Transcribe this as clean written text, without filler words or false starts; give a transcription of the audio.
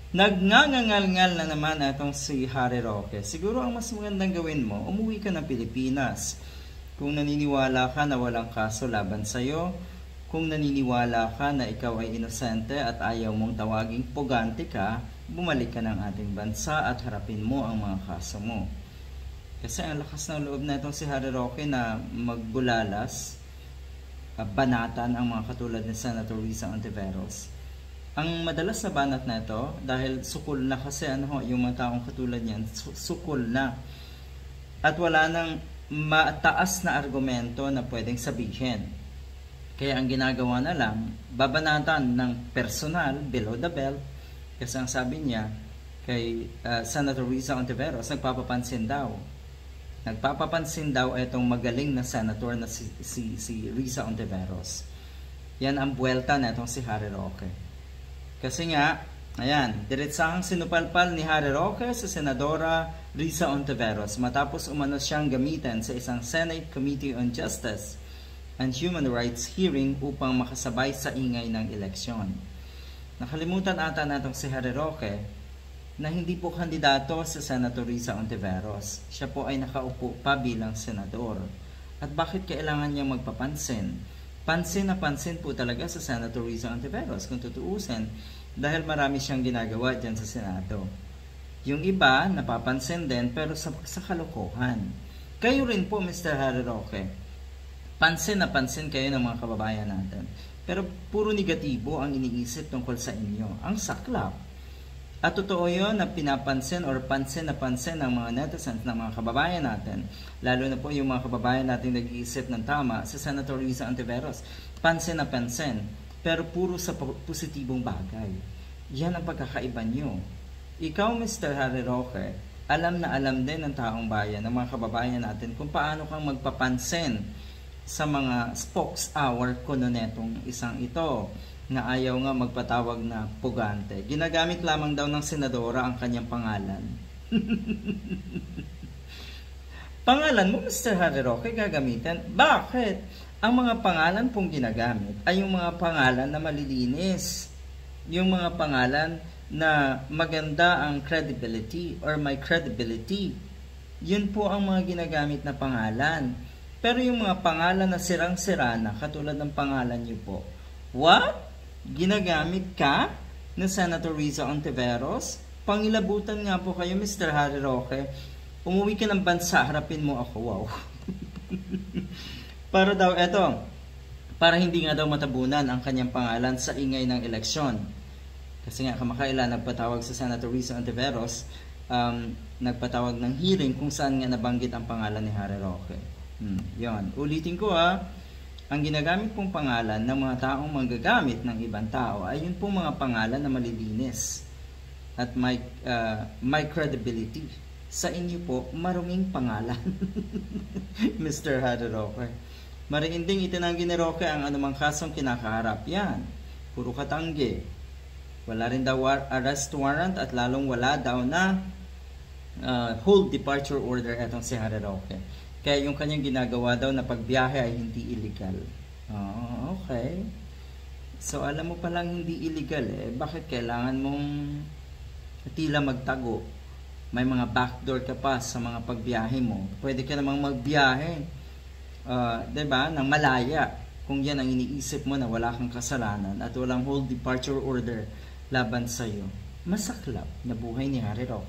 Nagngangangal-ngal na naman itong si Harry Roque. Siguro ang mas magandang gawin mo, umuwi ka ng Pilipinas. Kung naniniwala ka na walang kaso laban sa'yo, kung naniniwala ka na ikaw ay inosente at ayaw mong tawaging pugante ka, bumalik ka ng ating bansa at harapin mo ang mga kaso mo. Kasi ang lakas ng loob na itong si Harry Roque na magbulalas, banatan ang mga katulad ni Senator Risa Ontiveros. Ang madalas na banat na ito, dahil sukol na kasi yung mga taong katulad niyan, sukol na. At wala nang mataas na argumento na pwedeng sabihin. Kaya ang ginagawa na lang, babanatan ng personal, below the belt, kasi ang sabi niya kay Senator Risa Ontiveros, nagpapapansin daw. Nagpapapansin daw itong magaling na senator na si Risa Ontiveros. Yan ang buwelta na itong si Harry Roque. Kasi nga, ayan, diretsahang sinupalpal ni Harry Roque sa Senadora Risa Ontiveros matapos umano siyang gamitin sa isang Senate Committee on Justice and Human Rights hearing upang makasabay sa ingay ng eleksyon. Nakalimutan ata natong si Harry Roque na hindi po kandidato sa Senator Risa Ontiveros. Siya po ay nakaupo pa bilang senador. At bakit kailangan niyang magpapansin? Pansin na pansin po talaga sa Senator Risa Ontiveros kung tutuusin dahil marami siyang ginagawa dyan sa Senado. Yung iba, napapansin din pero sa kalokohan. Kayo rin po, Mr. Harry Roque. Pansin na pansin kayo ng mga kababayan natin. Pero puro negatibo ang iniisip tungkol sa inyo. Ang saklap. At totoo yun na pinapansin or pansin na pansin ng mga netizens ng mga kababayan natin. Lalo na po yung mga kababayan natin nag-iisip ng tama sa Senator Risa Ontiveros. Pansin na pansin. Pero puro sa positibong bagay. Yan ang pagkakaiba nyo. Ikaw, Mr. Harry Roque, alam na alam din ng taong bayan, ng mga kababayan natin kung paano kang magpapansin sa mga spokes hour kuno netong isang ito na ayaw nga magpatawag na pugante. Ginagamit lamang daw ng senadora ang kanyang pangalan. Pangalan mo, Mr. Harry Roque, gagamitin? Bakit? Ang mga pangalan pong ginagamit ay yung mga pangalan na malilinis. Yung mga pangalan na maganda ang credibility or may credibility. Yun po ang mga ginagamit na pangalan. Pero yung mga pangalan na sirang-sira na, katulad ng pangalan niyo po, what? Ginagamit ka ng Senator Risa Ontiveros? Pangilabutan nga po kayo, Mr. Harry Roque. Umuwi ka ng bansa, harapin mo ako. Wow. Para daw, para hindi nga daw matabunan ang kanyang pangalan sa ingay ng eleksyon. Kasi nga, kamakailan nagpatawag sa Senator Risa Ontiveros, nagpatawag ng hearing kung saan nga nabanggit ang pangalan ni Harry Roque. Yon. Ulitin ko ang ginagamit pong pangalan ng mga taong manggagamit ng ibang tao ay yun pong mga pangalan na malilinis at may credibility. Sa inyo po, maruming pangalan. Mr. Harry Roque. Mariinding itinanggi ni Roque ang anumang kasong kinakaharap. Yan. Puro katanggi. Wala rin daw arrest warrant at lalong wala daw na hold departure order etong si Harry Roque. Kaya yung kanyang ginagawa daw na pagbiyahe ay hindi illegal. Okay. So alam mo palang hindi illegal bakit kailangan mong tila magtago? May mga backdoor ka pa sa mga pagbiyahe mo. Pwede ka namang magbiyahe, diba, ng malaya. Kung yan ang iniisip mo na wala kang kasalanan at walang hold departure order laban sa'yo. Masaklap na buhay ni Harry Roque.